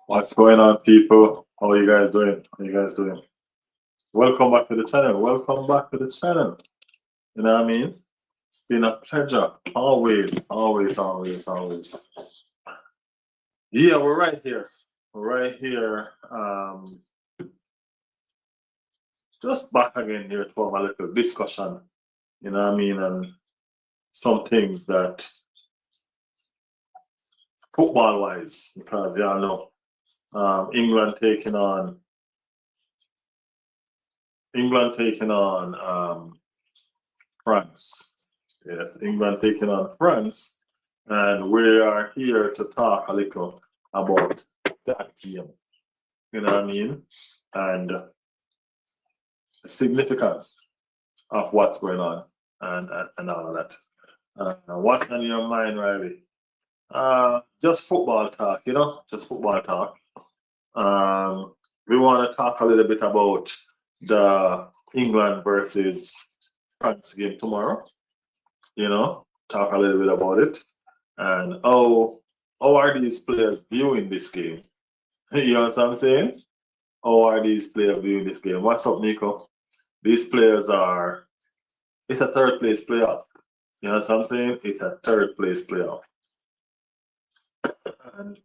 What's going on, people? How are you guys doing? How you guys doing? Welcome back to the channel. Welcome back to the channel. You know what I mean? It's been a pleasure. Always, always, always, always. Yeah, we're right here. We're right here. Just back again here to have a little discussion. You know what I mean? And some things that football wise, because y'all know England taking on France. Yes, England taking on France. And we are here to talk a little about that game. You know what I mean? And the significance of what's going on and all of that. What's on your mind, Riley? Just football talk, just football talk. We want to talk a little bit about the England versus France game tomorrow. Talk a little bit about it and how are these players viewing this game? You know what I'm saying? How are these players viewing this game? What's up, Nico? These players it's a third place playoff. You know what I'm saying? It's a third place playoff. And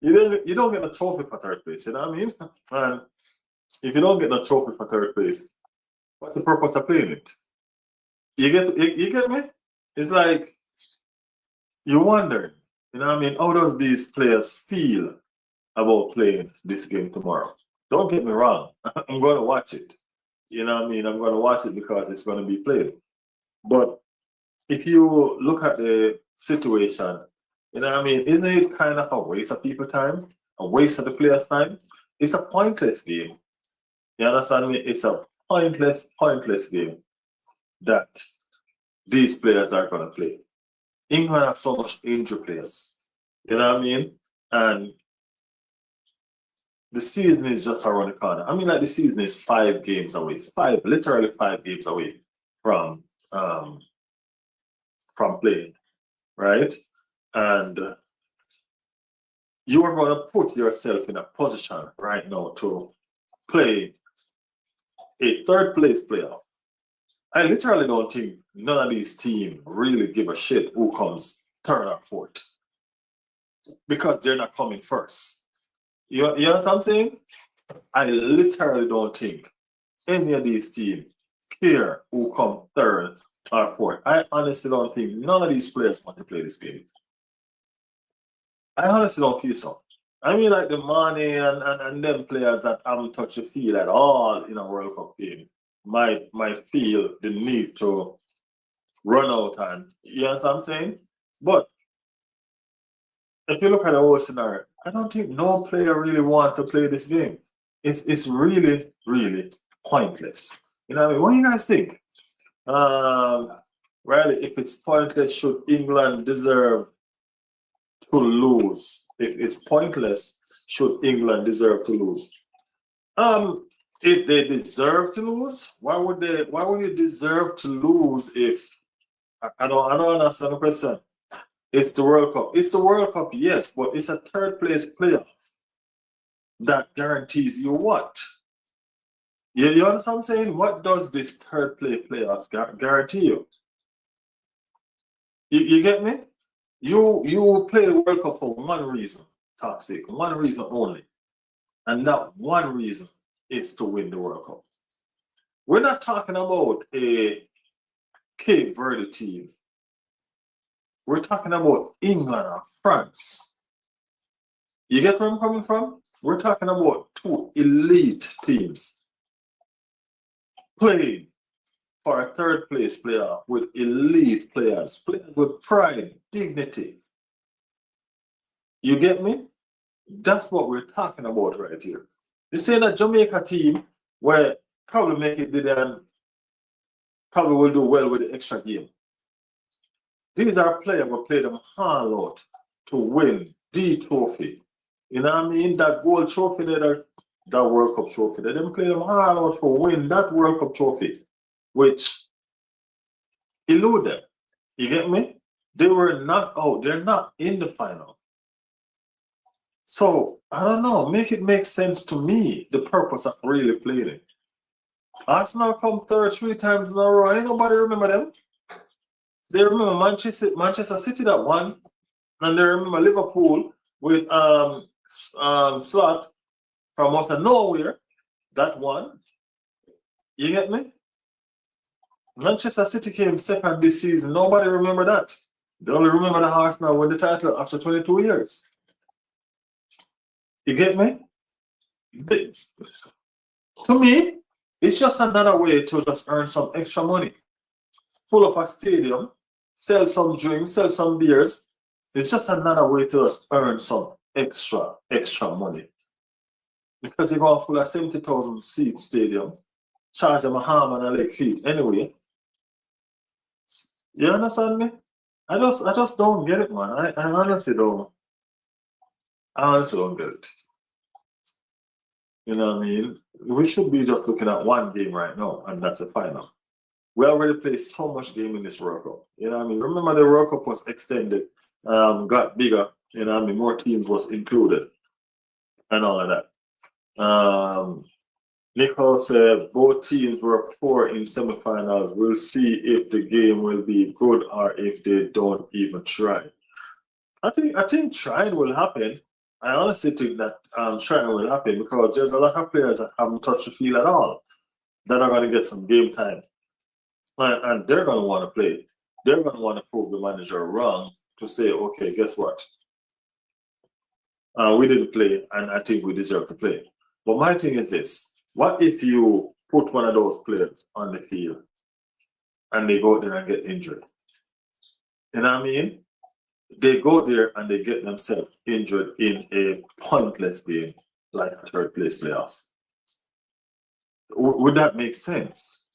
you don't get a trophy for third place, you know what I mean? And if you don't get a trophy for third place, what's the purpose of playing it? You get me? It's like you wonder, you know what I mean? How does these players feel about playing this game tomorrow? Don't get me wrong. I'm going to watch it. You know what I mean? I'm going to watch it because it's going to be played. But if you look at the situation, you know what I mean? Isn't it kind of a waste of people's time? A waste of the players' time? It's a pointless game. You understand me? It's a pointless game that these players are going to play. England have so much injured players. You know what I mean? And the season is just around the corner. I mean, like the season is 5 games away. Literally 5 games away from playing, right? And you are going to put yourself in a position right now to play a third place playoff. I literally don't think none of these teams really give a shit who comes third or fourth because they're not coming first. You know what I'm saying? I literally don't think any of these teams care who come third or fourth. I honestly don't think none of these players want to play this game. I honestly don't feel so. I mean, like the money and them players that haven't touched the field at all in a World Cup game might feel the need to run out and you know what I'm saying? But if you look at the whole scenario, I don't think no player really wants to play this game. It's really, really pointless. You know what I mean? What do you guys think? Riley, if it's pointless, should England deserve to lose? If it's pointless, should England deserve to lose? If they deserve to lose, why would you deserve to lose if I don't understand the question. It's the World Cup. It's the World Cup, yes, but it's a third place playoff that guarantees you what? You understand what I'm saying? What does this third place playoffs guarantee you? You get me? You play the World Cup for one reason, Toxic, one reason only. And that one reason is to win the World Cup. We're not talking about a Cape Verde team. We're talking about England or France. You get where I'm coming from? We're talking about 2 elite teams playing for a third place playoff with elite players with pride, dignity. You get me? That's what we're talking about right here. This ain't a Jamaica team where probably make it and probably will do well with the extra game. These are players who play them hard out to win the trophy. You know what I mean? That gold trophy there, that World Cup trophy. They play them hard out to win that World Cup trophy, which elude them. You get me? They were not out. They're not in the final. So I don't know, make it make sense to me, the purpose of really playing it. Arsenal come third 3 times in a row. Ain't nobody remember them. They remember Manchester City that won, and they remember Liverpool with Slot from out of nowhere that won. You get me? Manchester City came second this season. Nobody remember that. They only remember the Arsenal win the title after 22 years. You get me? To me, it's just another way to just earn some extra money. Full up a stadium, sell some drinks, sell some beers. It's just another way to just earn some extra money. Because you're going full of 70,000 seat stadium, charge them a arm and a leg feet anyway. You understand me? I just don't get it, man. I honestly don't. I honestly don't get it. You know what I mean? We should be just looking at one game right now, and that's the final. We already played so much game in this World Cup. You know what I mean? Remember the World Cup was extended, got bigger, you know what I mean? More teams was included and all of that. Nicole said both teams were poor in semifinals. We'll see if the game will be good or if they don't even try. I think trying will happen. I honestly think that trying will happen because there's a lot of players that haven't touched the field at all that are going to get some game time. And they're going to want to play. They're going to want to prove the manager wrong to say, okay, guess what? We didn't play, and I think we deserve to play. But my thing is this. What if you put one of those players on the field and they go there and get injured? You know what I mean? They go there and they get themselves injured in a pointless game like a third place playoff. Would that make sense?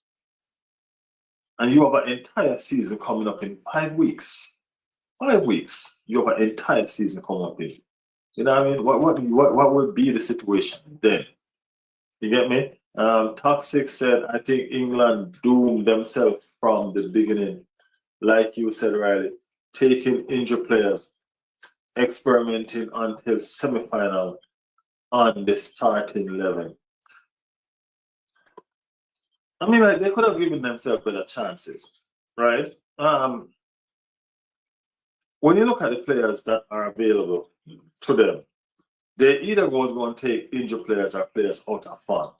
And you have an entire season coming up in 5 weeks. 5 weeks. You have an entire season coming up in. You know what I mean? What would be the situation then? You get me? Toxic said, I think England doomed themselves from the beginning. Like you said, Riley, taking injured players, experimenting until semi-final on the starting 11. I mean, like, they could have given themselves better chances, right? When you look at the players that are available to them, they either was going to take injured players or players out of form.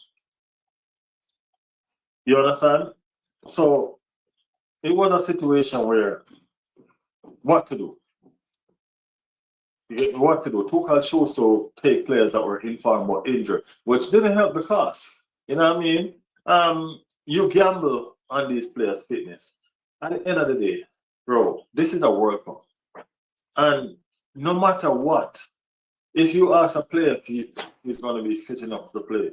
You understand? So it was a situation where what to do? What to do? Tuchel chose to take players that were in form but injured, which didn't help the cause. You know what I mean? You gamble on these players' fitness. At the end of the day, bro, this is a World Cup. And no matter what, if you ask a player if he's going to be fit enough to play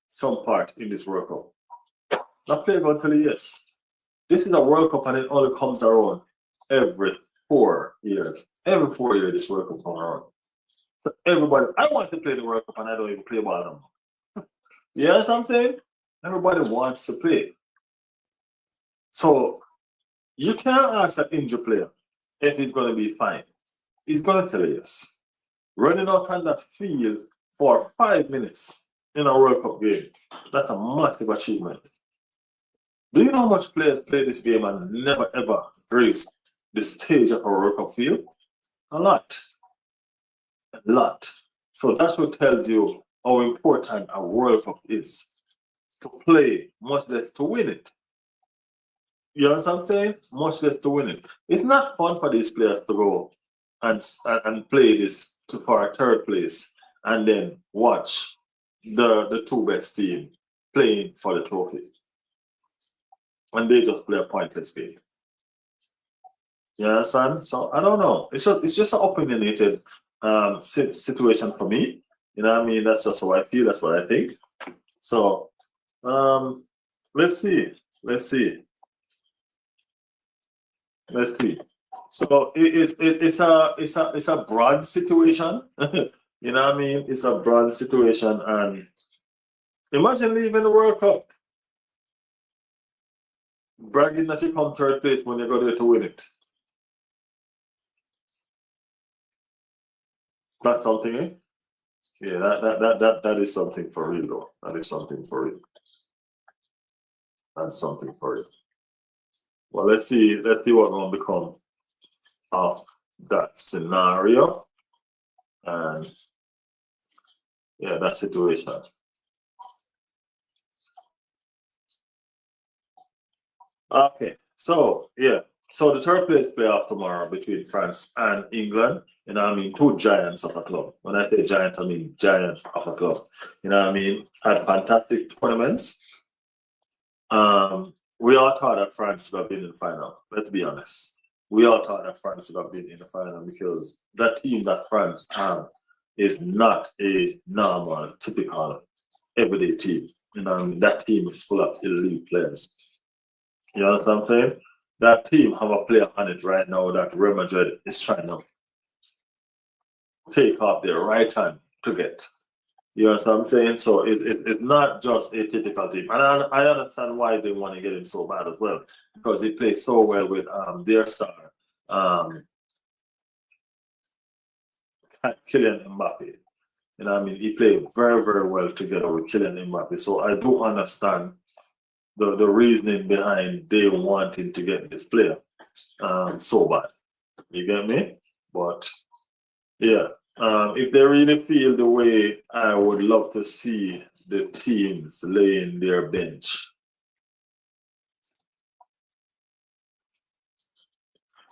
some part in this World Cup, that player going to tell you yes. This is a World Cup and it only comes around every 4 years. Every 4 years, this World Cup comes around. So everybody, I want to play the World Cup and I don't even play ball anymore. You know what I'm saying? Everybody wants to play. So you can't ask an injured player if he's going to be fine. He's going to tell you yes. Running out on that field for 5 minutes in a World Cup game, that's a massive achievement. Do you know how much players play this game and never ever grace the stage of a World Cup field? A lot. A lot. So that's what tells you how important a World Cup is. To play, much less to win it. You understand what I'm saying? Much less to win it. It's not fun for these players to go and play this for a third place and then watch the 2 best team playing for the trophy. And they just play a pointless game. You understand? So I don't know. It's just an opinionated situation for me. You know what I mean? That's just how I feel. That's what I think. So let's see. So it's a broad situation. You know what I mean? It's a broad situation, and imagine leaving the World Cup, bragging that you come third place when you go there to win it. That's something, eh? Yeah, that is something for real though. That is something for real. That's something for real. Well, let's see what will become of that scenario and yeah, that situation. Okay, so yeah, so the third place playoff tomorrow between France and England. You know, what I mean, two giants of a club. When I say giant, I mean giants of a club. You know, what I mean, had fantastic tournaments. We all thought that France would have been in the final. Let's be honest. We all thought that France would have been in the final because that team that France have is not a normal, typical, everyday team. You know, what I mean, that team is full of elite players. You understand what I'm saying? That team have a player on it right now that Real Madrid is trying to take off their right hand to get. You know what I'm saying? So it's not just a typical team. And I understand why they want to get him so bad as well. Because he played so well with their star, um, Kylian Mbappe. You know what I mean? He played very, very well together with Kylian Mbappe. So I do understand the reasoning behind they wanting to get this player so bad. You get me? But yeah, if they really feel the way I would love to see the teams laying their bench.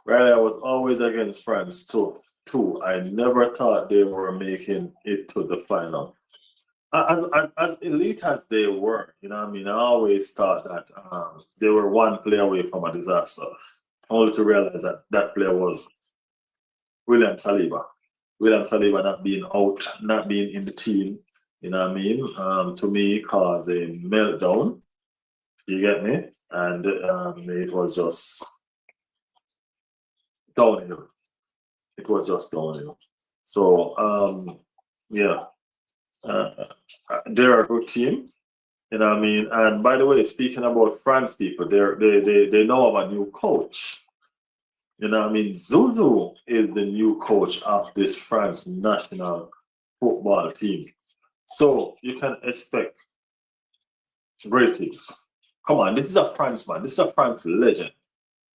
Right, I was always against France too. I never thought they were making it to the final. As elite as they were, you know what I mean? I always thought that they were one player away from a disaster. Only to realize that that player was William Saliba. William Saliba not being out, not being in the team, you know what I mean? To me, caused a meltdown. You get me? And it was just downhill. It was just downhill. So, yeah, they're a good team. You know what I mean? And by the way, speaking about France people, they now have a new coach. You know what I mean? Zuzu is the new coach of this France national football team. So you can expect great things. Come on, this is a France man. This is a France legend.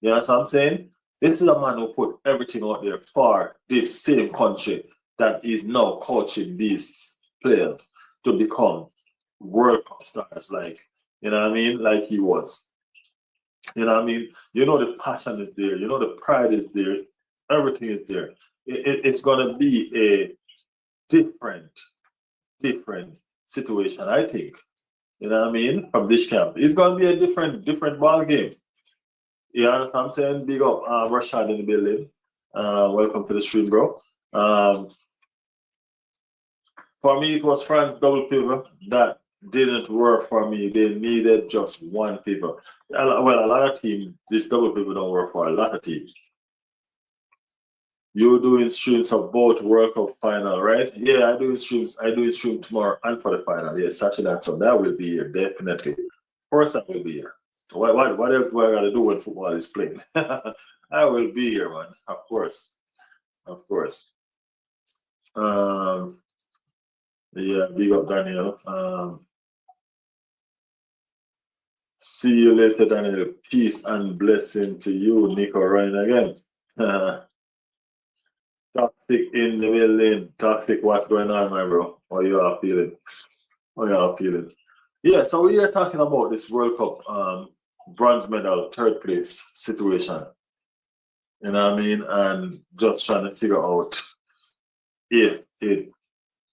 You know what I'm saying? This is a man who put everything out there for this same country that is now coaching these players to become World Cup stars, like, you know what I mean? Like he was. You know what I mean? You know the passion is there, you know the pride is there, everything is there. It's gonna be a different, different situation, I think. You know what I mean? From this camp. It's gonna be a different ball game. You understand what I'm saying? Big up Rashad in the building. Welcome to the stream, bro. For me, it was France double pivot that didn't work for me. They needed just one pivot. Well, a lot of teams, this double pivot don't work for a lot of teams. You're doing streams of both World Cup final, right? Yeah, I do streams. I do a stream tomorrow and for the final. Yeah, Saturday and Sunday. I will be here, definitely. First, I will be here. What else do I gotta do when football is playing? I will be here, man. Of course. Of course. Yeah, big up Daniel. See you later, Daniel. Peace and blessing to you, Nico Ryan again. Toxic in the building. Toxic, what's going on, my bro? How you are feeling? How you are feeling? Yeah, so we are talking about this World Cup bronze medal, third place situation. You know what I mean? And just trying to figure out if it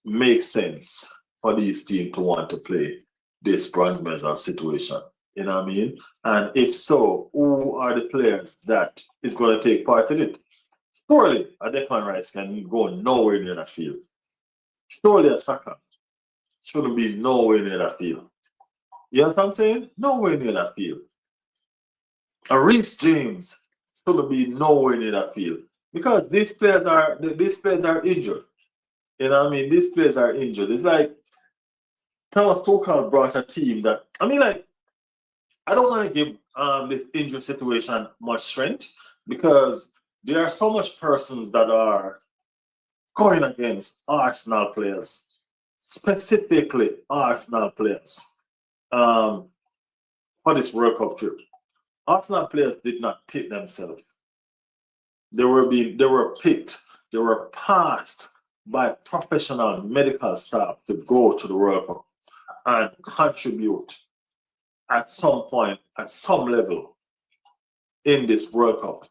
makes sense for these teams to want to play this bronze medal situation. You know what I mean? And if so, who are the players that is going to take part in it? Surely a Declan Rice can go nowhere near that field. Surely a Saka shouldn't be nowhere near that field. You know what I'm saying? Nowhere near that field. A Reece James shouldn't be nowhere near that field. Because these players are injured. You know what I mean? These players are injured. It's like Thomas Tuchel brought a team that, I mean, like, I don't want to give this injury situation much strength because there are so much persons that are going against Arsenal players specifically Arsenal players, for this World Cup trip. Arsenal players did not pick themselves. They were picked, they were passed by professional medical staff to go to the World Cup and contribute at some point, at some level in this World Cup,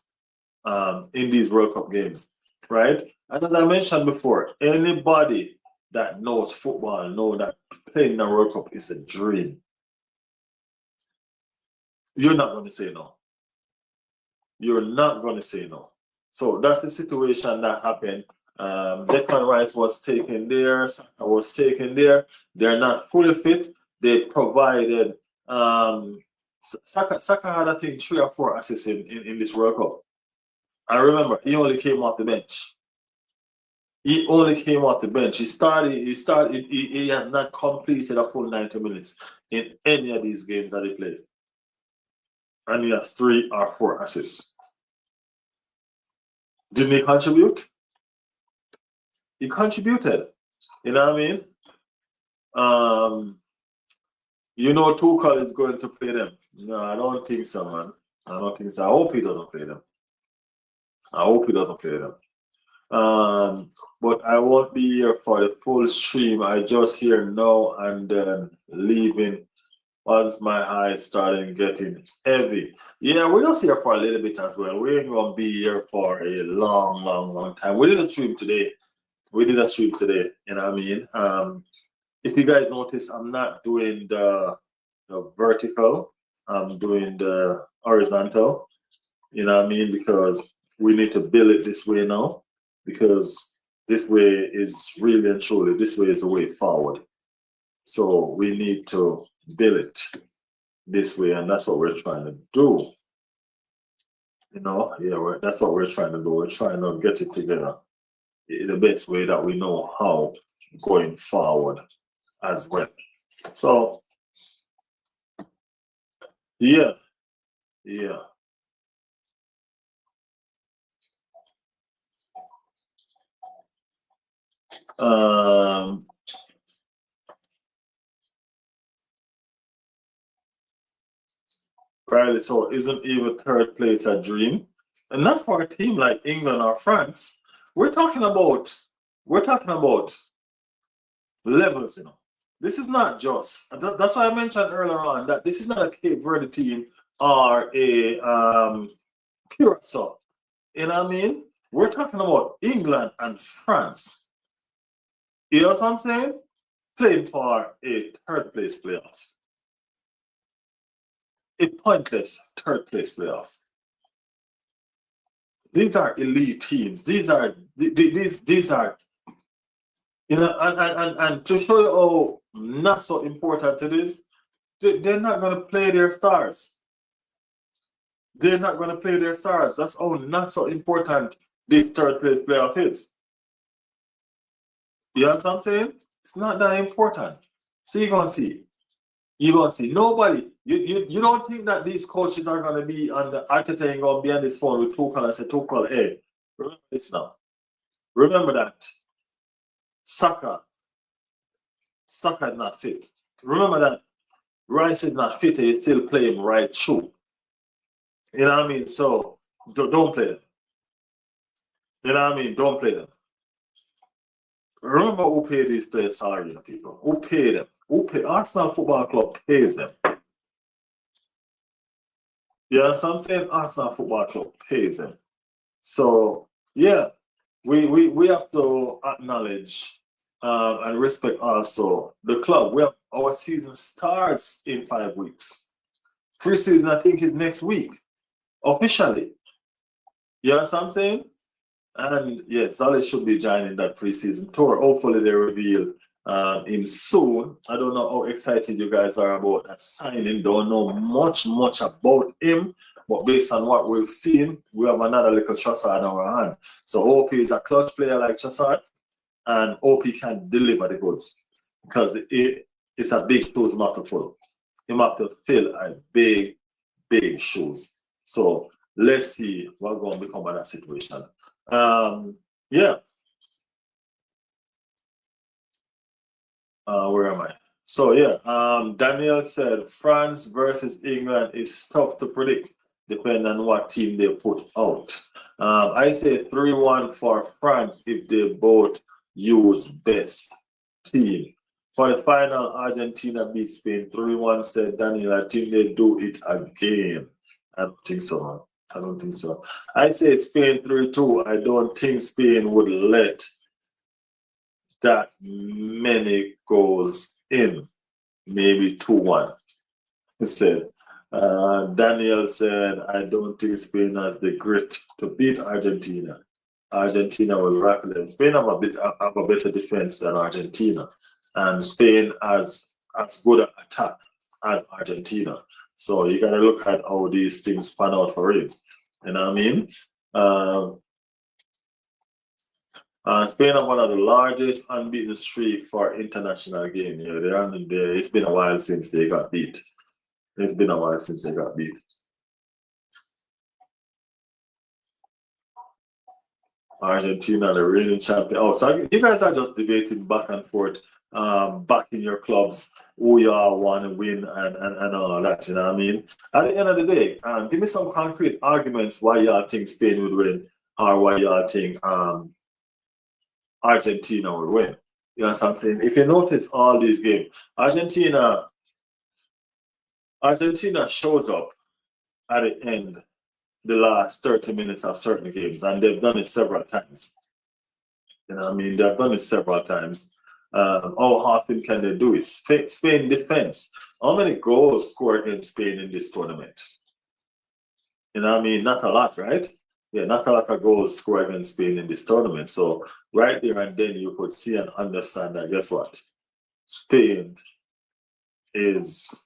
in these World Cup games, right? And as I mentioned before, anybody that knows football know that playing in the World Cup is a dream. You're not going to say no. You're not going to say no. So that's the situation that happened. Declan Rice was taken there, Saka was taken there. They're not fully fit. They provided Saka had, I think, 3 or 4 assists in this World Cup. I remember he only came off the bench. He only came off the bench. He has not completed a full 90 minutes in any of these games that he played. And he has 3 or 4 assists. Didn't he contribute? He contributed. You know what I mean? You know Tuchel is going to play them. No, I don't think so, man. I don't think so. I hope he doesn't play them. I hope he doesn't play them. But I won't be here for the full stream. I just here now and then leaving once my eyes starting getting heavy. Yeah, we're just here for a little bit as well. We ain't gonna be here for a long time. We did a stream today. You know what I mean? If you guys notice, I'm not doing the vertical, I'm doing the horizontal, you know what I mean? Because we need to build it this way now, because this way is really and truly, this way is the way forward. So we need to build it this way, and that's what we're trying to do. You know, yeah, that's what we're trying to do. We're trying to get it together in the best way that we know how going forward as well. So, yeah. Right, so isn't even 3rd place a dream? And not for a team like England or France. We're talking about levels, you know. This is not just that's why I mentioned earlier on that this is not a Cape Verde team or a Curacao. You know what I mean? We're talking about England and France. You know what I'm saying? Playing for a 3rd place playoff. A pointless 3rd place playoff. These are elite teams. These are, you know, and to show you how not so important it is, they're not going to play their stars. They're not going to play their stars. That's how not so important this 3rd place playoff is. You know what I'm saying? It's not that important. So you're going to see. You're going to see. Nobody, you don't think that these coaches are going to be on the Arteta and going to be on this phone with Tuchel and say, Tuchel, hey, remember this now. Remember that Saka is not fit. Remember that Rice is not fit, he's still playing right through. You know what I mean? So don't play them. You know what I mean? Don't play them. Remember who paid these players salary, people. Who paid them? Arsenal Football Club pays them. You know what I'm saying? Arsenal Football Club pays them. So yeah, we have to acknowledge and respect also the club. Our season starts in 5 weeks. Pre-season, I think, is next week, officially. You know what I'm saying? And yeah, Solid should be joining that pre-season tour. Hopefully they reveal him soon. I don't know how excited you guys are about that signing. Don't know much about him, but based on what we've seen, we have another little Trossard in our hand. So hope he's a clutch player like Trossard, and hope he can deliver the goods, because it's a big shoes he have to fill. He have to fill a big shoes. So let's see what's going to become of that situation. Yeah. Where am I? So yeah, Daniel said France versus England is tough to predict, depending on what team they put out. I say 3-1 for France if they both use best team. For the final, Argentina beat Spain 3-1, said Daniel. I think they do it again. I don't think so. I don't think so. I say Spain 3-2. I don't think Spain would let that many goals in. Maybe 2-1 instead. Daniel said, I don't think Spain has the grit to beat Argentina. Argentina will rattle them. Spain have a better defense than Argentina, and Spain has as good an attack as Argentina. So you gotta look at how these things pan out for it. You know what I mean? Spain have one of the largest unbeaten streak for international game. Yeah, they're on there. It's been a while since they got beat. It's been a while since they got beat. Argentina, the reigning champion. Oh, so you guys are just debating back and forth, back in your clubs, who you all want to win and all of that. You know what I mean? At the end of the day, give me some concrete arguments why y'all think Spain would win, or why y'all think Argentina will win. You know what I'm saying? If you notice all these games, Argentina shows up at the end, the last 30 minutes of certain games, and they've done it several times. You know what I mean? They've done it several times. How often can they do it? Spain defense. How many goals scored against Spain in this tournament? You know what I mean? Not a lot, right? Yeah, not a lot of goals scored against Spain in this tournament. So right there and then you could see and understand that, guess what? Spain is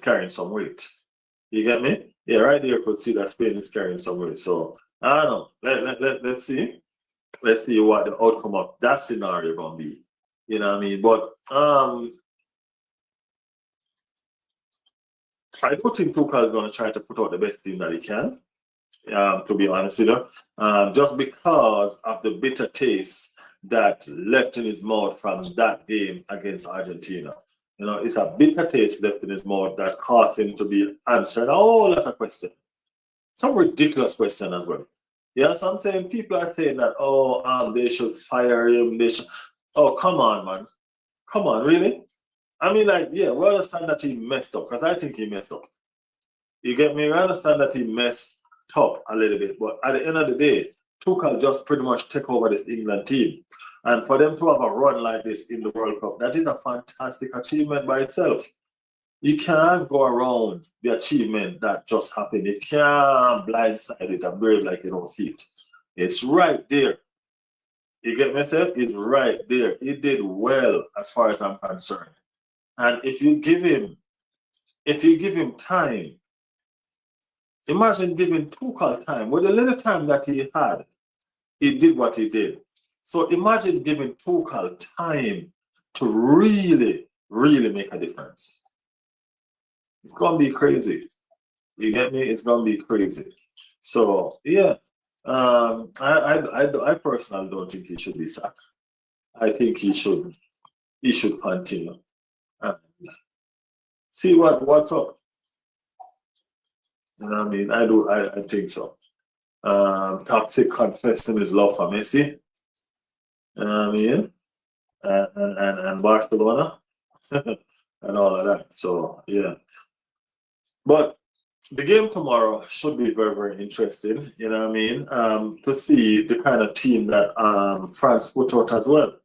carrying some weight. You get me? Yeah, right there you could see that Spain is carrying some weight. So I don't know. Let's see. Let's see what the outcome of that scenario gonna be. You know what I mean? But I don't think Tuchel is going to try to put out the best team that he can, to be honest with you, just because of the bitter taste that left in his mouth from that game against Argentina. You know, it's a bitter taste left in his mouth that caused him to be answering a whole lot of questions. Some ridiculous question as well. Yeah, so I'm saying people are saying that, they should fire him. Oh, come on, man. Come on, really? I mean, like, yeah, we understand that he messed up, because I think he messed up. You get me? We understand that he messed up a little bit, but at the end of the day, Tuchel just pretty much take over this England team. And for them to have a run like this in the World Cup, that is a fantastic achievement by itself. You can't go around the achievement that just happened. You can't blindside it and brave like you don't see it. It's right there. You get myself? It's right there. He did well as far as I'm concerned. And if you give him time, imagine giving Tuchel time. With the little time that he had, he did what he did. So imagine giving Tuchel time to really, really make a difference. It's gonna be crazy. You get me? It's gonna be crazy. So yeah, I personally don't think he should be sacked. I think he should continue. See what's up. You know what I mean? I think so. Toxic confessing his love for Messi. You know what I mean? And Barcelona and all of that. So yeah. But the game tomorrow should be very, very interesting, you know what I mean? To see the kind of team that France put out as well.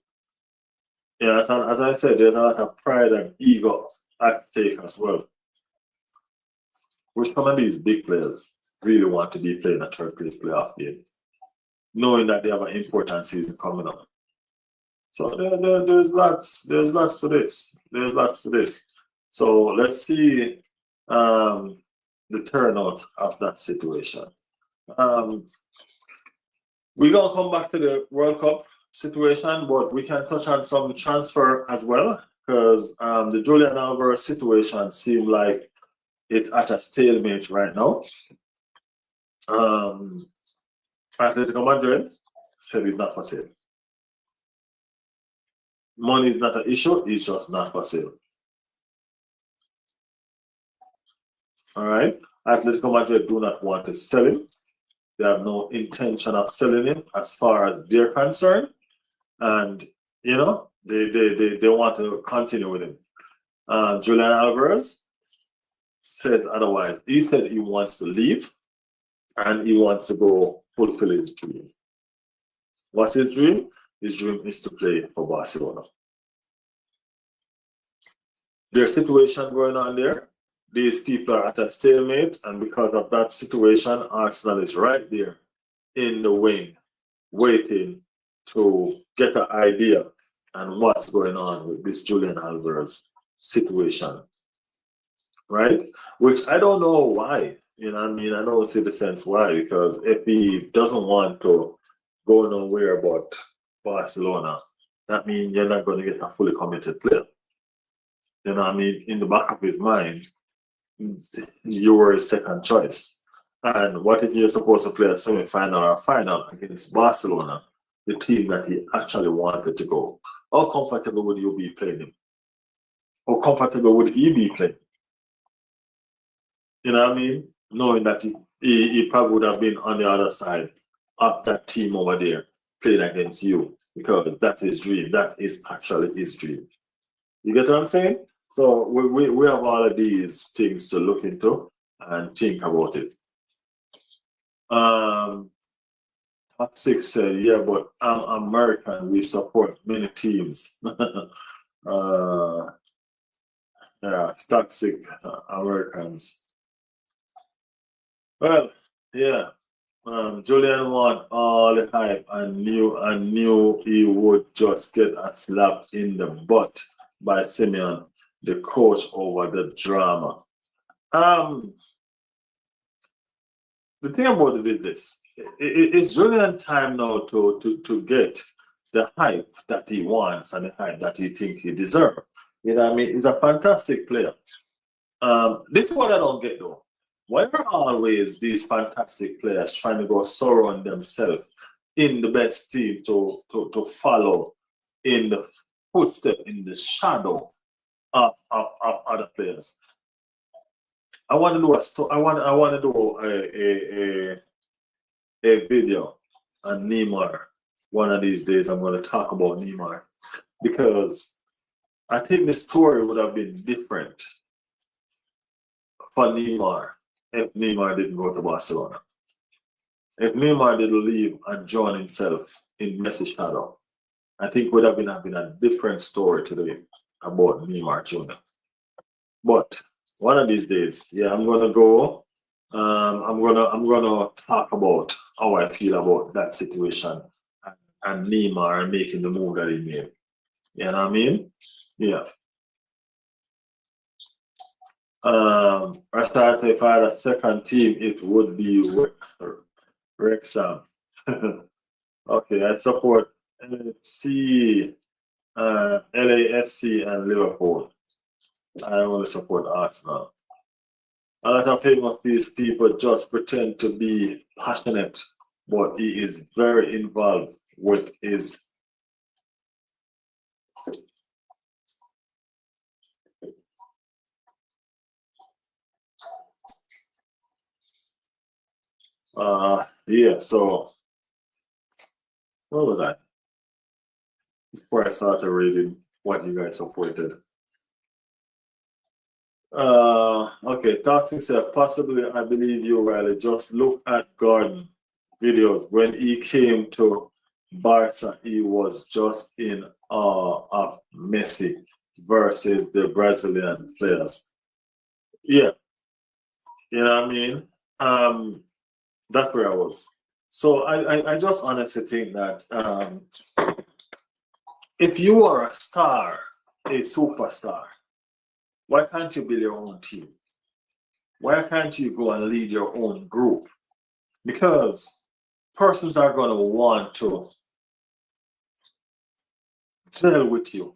Yeah, as I said, there's a lot of pride and ego at stake as well. Which some of these big players really want to be playing a third place playoff game, knowing that they have an important season coming up. So there's lots to this. There's lots to this. So let's see the turnout of that situation. We're gonna come back to the World Cup situation, but we can touch on some transfer as well, because the Julian Alvarez situation seems like it's at a stalemate right now. Atletico Madrid said it's not for sale. Money is not an issue, it's just not for sale. All right. Atletico Madrid do not want to sell him. They have no intention of selling him as far as they're concerned. And, you know, they want to continue with him. Julian Alvarez said otherwise. He said he wants to leave and he wants to go fulfill his dream. What's his dream? His dream is to play for Barcelona. There's a situation going on there. These people are at a stalemate, and because of that situation, Arsenal is right there in the wing, waiting to get an idea on what's going on with this Julian Alvarez situation, right? Which I don't know why. You know what I mean? I don't see the sense why, because if he doesn't want to go nowhere but Barcelona, that means you're not going to get a fully committed player. You know what I mean? In the back of his mind, you were his second choice. And what if you're supposed to play a semi-final or a final against Barcelona, the team that he actually wanted to go? How comfortable would you be playing him? How comfortable would he be playing? You know what I mean? Knowing that he probably would have been on the other side of that team over there playing against you, because that's his dream. That is actually his dream. You get what I'm saying? So we have all of these things to look into and think about it. Toxic said, yeah, but I'm American. We support many teams. Yeah, toxic Americans. Well, yeah. Julian want all the hype and knew he would just get a slap in the butt by Simeon, the coach, over the drama. The thing about it is this: it's Julian time now to get the hype that he wants and the hype that he thinks he deserves. You know what I mean? He's a fantastic player. This is what I don't get though. Why are always these fantastic players trying to go surround themselves in the best team to follow in the footsteps, in the shadow of other players? I want to do a video on Neymar. One of these days, I'm going to talk about Neymar, because I think the story would have been different for Neymar if Neymar didn't go to Barcelona. If Neymar didn't leave and join himself in Messi's shadow, I think it would have been having a different story today about Neymar Jr. But one of these days, yeah, I'm gonna go. I'm gonna talk about how I feel about that situation and Neymar making the move that he made. You know what I mean? Yeah. I thought if I had a second team, it would be Wrexham. Okay, I support LFC, LAFC, and Liverpool. I only support Arsenal. A lot of famous these people just pretend to be passionate, but he is very involved with his yeah, so what was I? Before I started reading what you guys supported. Okay, Toxic said, possibly I believe you, Riley. Just look at Gordon videos. When he came to Barca, he was just in awe of Messi versus the Brazilian players. Yeah, you know what I mean? That's where I was. So I just honestly think that if you are a star, a superstar, why can't you build your own team? Why can't you go and lead your own group? Because persons are going to want to gel with you.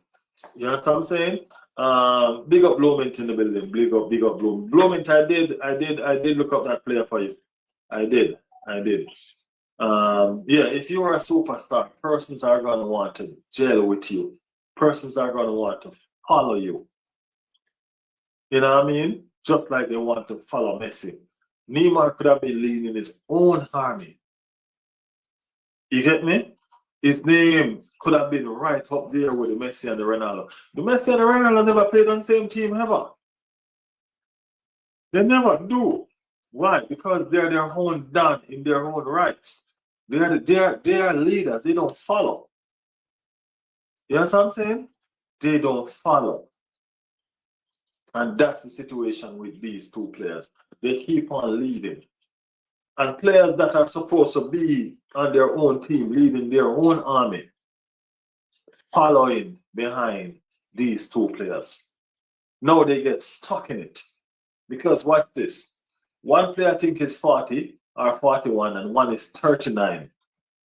You know what I'm saying? Big up Bloomington in the building. Big up Bloomington. I did look up that player for you. I did. Yeah, if you are a superstar, persons are going to want to gel with you. Persons are going to want to follow you. You know what I mean? Just like they want to follow Messi. Neymar could have been leading his own army. You get me? His name could have been right up there with the Messi and the Ronaldo. The Messi and the Ronaldo never played on the same team ever. They never do. Why? Because they're their own done in their own rights. They are leaders. They don't follow. You know what I'm saying? They don't follow. And that's the situation with these two players. They keep on leading. And players that are supposed to be on their own team, leading their own army, following behind these two players. Now they get stuck in it. Because watch this. One player I think is 40 or 41 and one is 39.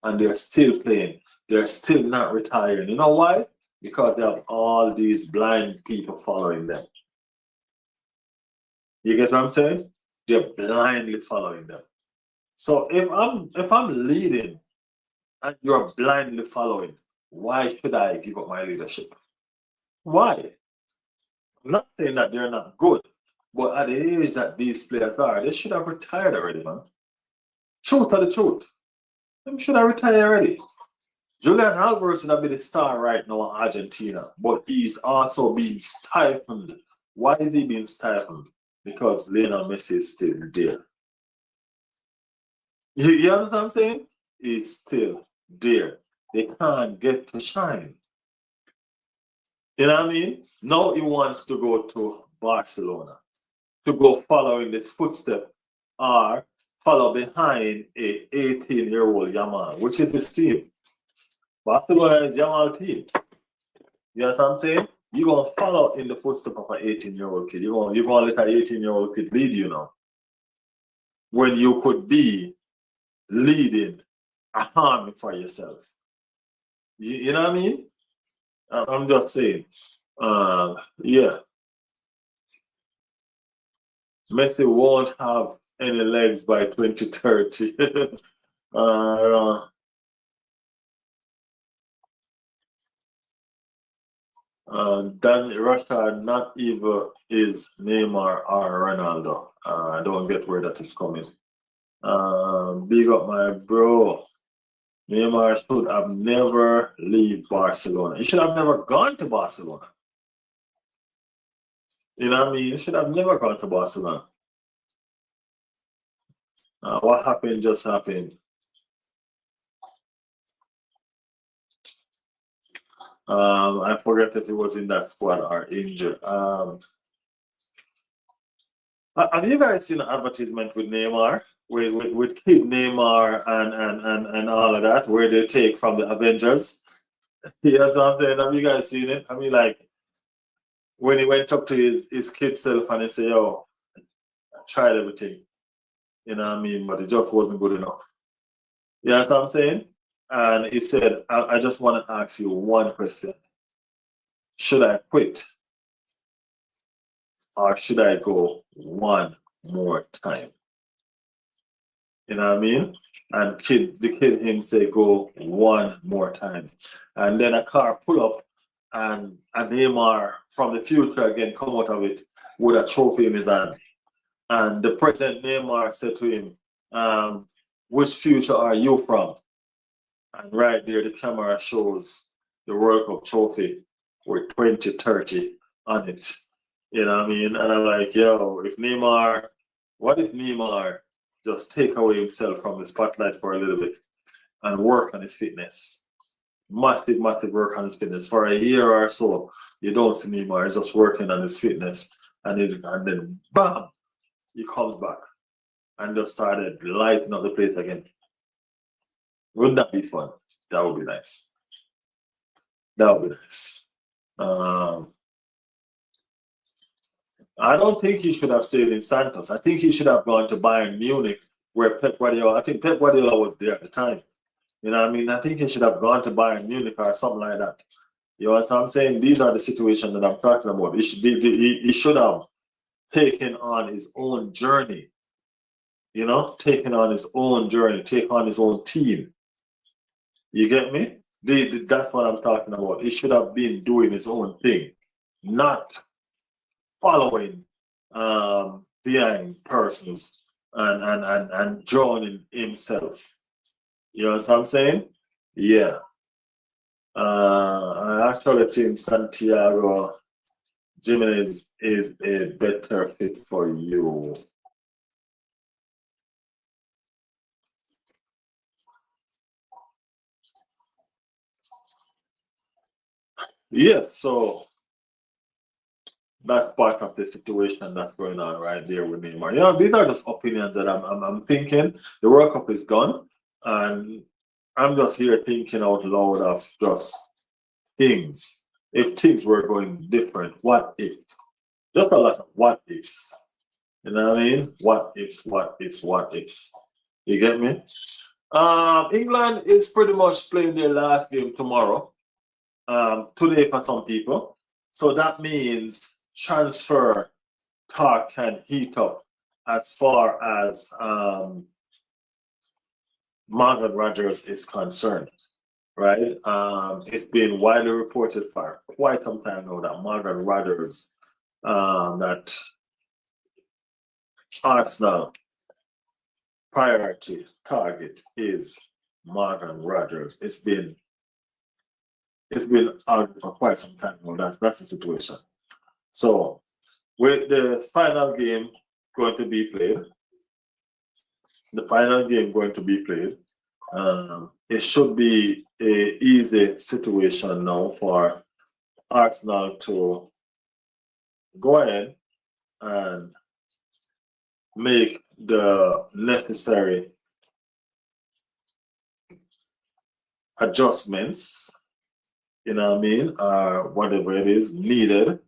And they're still playing. They're still not retiring. You know why? Because they have all these blind people following them. You get what I'm saying? They're blindly following them. So if I'm leading and you're blindly following, why should I give up my leadership? Why? I'm not saying that they're not good, but at the age that these players are, they should have retired already, man. Truth of the truth. They should have retired already. Julian Alvarez should have been the star right now in Argentina, but he's also being stifled. Why is he being stifled? Because Lionel Messi is still there. You understand what I'm saying? He's still there. They can't get to shine. You know what I mean? Now he wants to go to Barcelona to go follow in the footsteps or follow behind a 18-year-old Yamal, which is his team. Barcelona is Yamal's team. You know what I'm saying? You're going to follow in the footsteps of an 18-year-old kid. You're going to let an 18-year-old kid lead you now. When you could be leading a army for yourself. You know what I mean? I'm just saying. Yeah. Messi won't have any legs by 2030. Dan Russia not even is Neymar or Ronaldo. I don't get where that is coming. Big up my bro. Neymar should have never leave Barcelona. He should have never gone to Barcelona. You know what I mean? He should have never gone to Barcelona. What happened just happened. I forget if he was in that squad or injured. Have you guys seen an advertisement with Neymar, with Kid Neymar and all of that, where they take from the Avengers? Yes, I'm saying, have you guys seen it? I mean, like, when he went up to his kid self and he said, yo, I tried everything. You know what I mean? But it just wasn't good enough. You know what I'm saying? And he said, I just want to ask you one question. Should I quit? Or should I go one more time? You know what I mean? And the kid him say, go one more time. And then a car pull up and Neymar from the future again come out of it with a trophy in his hand. And the president Neymar said to him, which future are you from? And right there, the camera shows the World Cup trophy with 2030 on it. You know what I mean? And I'm like, yo, what if Neymar just take away himself from the spotlight for a little bit and work on his fitness? Massive work on his fitness. For a year or so, you don't see Neymar just working on his fitness. And then, bam, he comes back and just started lighting up the place again. Wouldn't that be fun? That would be nice. That would be nice. I don't think he should have stayed in Santos. I think he should have gone to Bayern Munich, where Pep Guardiola, I think Pep Guardiola was there at the time. You know what I mean? I think he should have gone to Bayern Munich or something like that. You know what I'm saying? These are the situations that I'm talking about. He should have taken on his own journey. taking on his own journey, take on his own team. You get me? That's what I'm talking about. He should have been doing his own thing, not following behind persons and drowning himself. You know what I'm saying? Yeah. I actually think Santiago Jimenez is a better fit for you. Yeah, so that's part of the situation that's going on right there with Neymar. These are just opinions that I'm thinking. The World Cup is gone, and I'm just here thinking out loud of just things. If things were going different, what if? Just a lot of what ifs. You know what I mean? What ifs, what ifs, what ifs. You get me? England is pretty much playing their last game tomorrow. Today for some people. So that means transfer talk can heat up as far as Morgan Rogers is concerned, right? It's been widely reported for quite some time now that Morgan Rogers, that Arsenal priority target is Morgan Rogers. It's been out for quite some time now. That's the situation. So with the final game going to be played, it should be a easy situation now for Arsenal to go ahead and make the necessary adjustments, you know what I mean, or whatever it is needed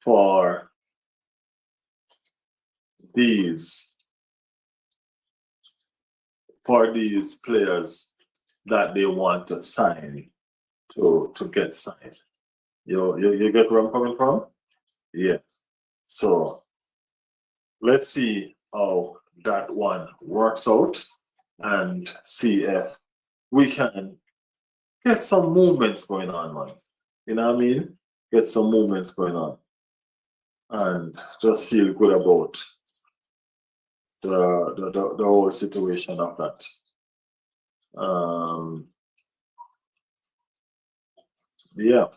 for these players that they want to sign to get signed. You get where I'm coming from? Yeah. So let's see how that one works out and see if we can get some movements going on, man. You know what I mean? Get some movements going on. And just feel good about the whole situation of that. Yeah.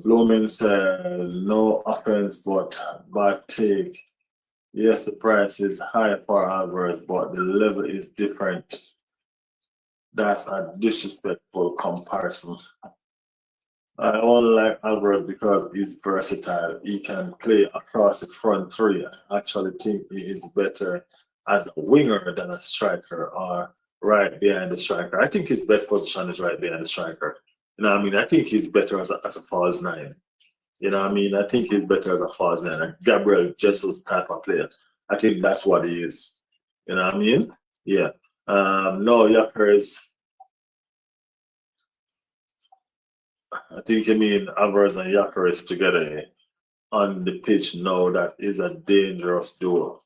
Blooming said, no offense, but bad take. Yes, the price is high for Alvarez, but the level is different. That's a disrespectful comparison. I only like Alvarez because he's versatile. He can play across the front three. I actually think he is better as a winger than a striker or right behind the striker. I think his best position is right behind the striker. You know what I mean? I think he's better as a false nine. You know what I mean? I think he's better as a false nine. Like Gabriel Jesus type of player. I think that's what he is. You know what I mean? Yeah. No, Yakers. I think you mean Alvarez and Yakeres together on the pitch. No, that is a dangerous duo.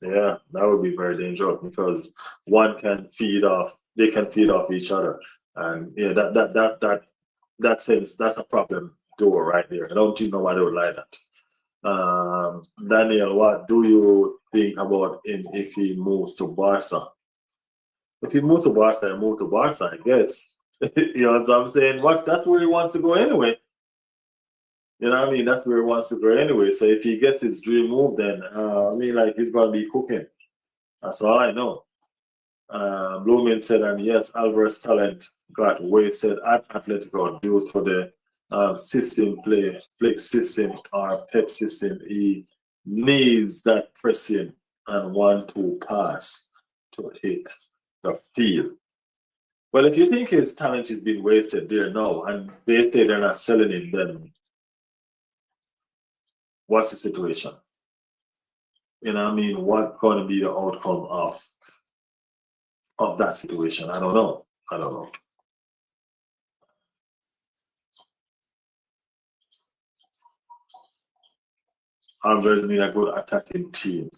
Yeah, that would be very dangerous because one can feed off. They can feed off each other, and yeah, that sense that's a problem duo right there. I don't think nobody would like that. Daniel, what do you think about him if he moves to Barca? If he moves to Barca, he moves to Barca, I guess. You know what I'm saying? That's where he wants to go anyway. You know what I mean? That's where he wants to go anyway. So if he gets his dream move, then I mean, like he's gonna be cooking. That's all I know. Blooming said, and yes, Alvarez talent got wasted at Atletico due to the system play system or Pep system. He needs that pressing and 1-2 pass to hit the field. Well, if you think his talent is being wasted there now, and they say they're not selling him, then what's the situation? You know what I mean? What's going to be the outcome of that situation? I don't know. I don't know. Alvarez need a good attacking team.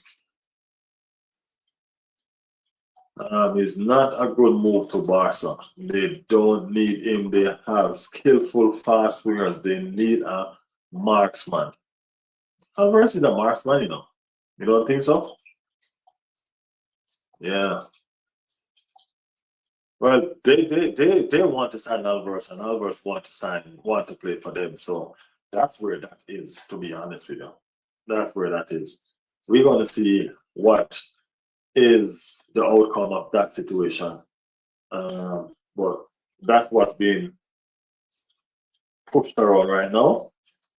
It's not a good move to Barca. They don't need him. They have skillful fast wingers. They need a marksman. Alvarez is a marksman, you know. You don't think so? Yeah. Well, they want to sign Alvarez, and Alvarez want to play for them. So that's where that is, to be honest with you. That's where that is. We're gonna see what is the outcome of that situation. But that's what's being pushed around right now.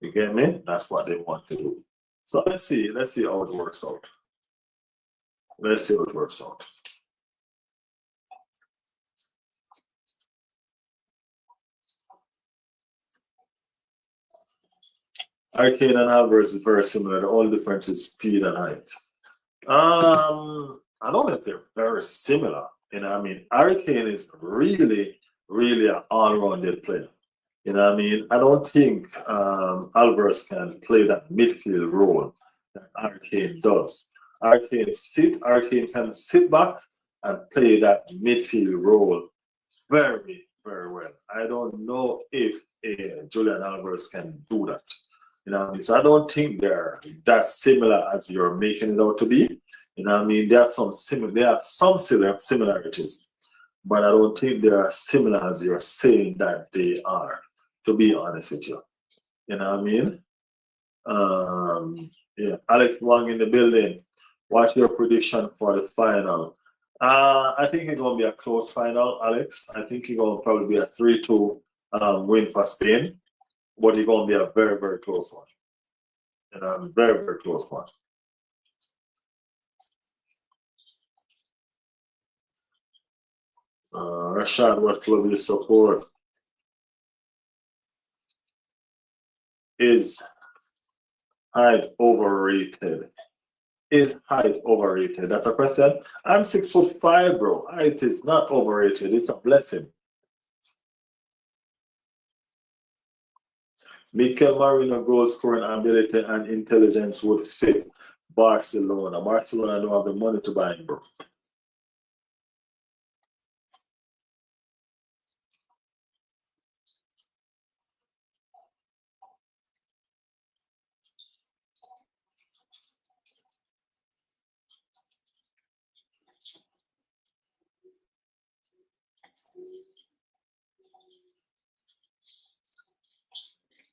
You get me? That's what they want to do. So let's see how it works out. Let's see how it works out. Arcane and Alvarez is very similar. The only difference is speed and height. I don't know if they're very similar. You know, what I mean, Arcane is really an all-rounded player. You know, what I mean, I don't think Alvarez can play that midfield role that Arcane does. Arcane can sit back and play that midfield role very well. I don't know if Julian Alvarez can do that. You know what I mean? So I don't think they're that similar as you're making it out to be. You know what I mean? They have some similarities, but I don't think they're as similar as you're saying that they are, to be honest with you. You know what I mean? Yeah, Alex Wang in the building. What's your prediction for the final? I think it's gonna be a close final, Alex. I think it's gonna probably be a 3-2 win for Spain, but it's gonna be a very close one. And a very close one. Rashad, what club you support? Is height overrated? Is height overrated? That's a question. I'm 6'5", bro. Height is not overrated. It's a blessing. Mikel Marino goal scoring ability and intelligence would fit Barcelona. Barcelona don't have the money to buy him, bro.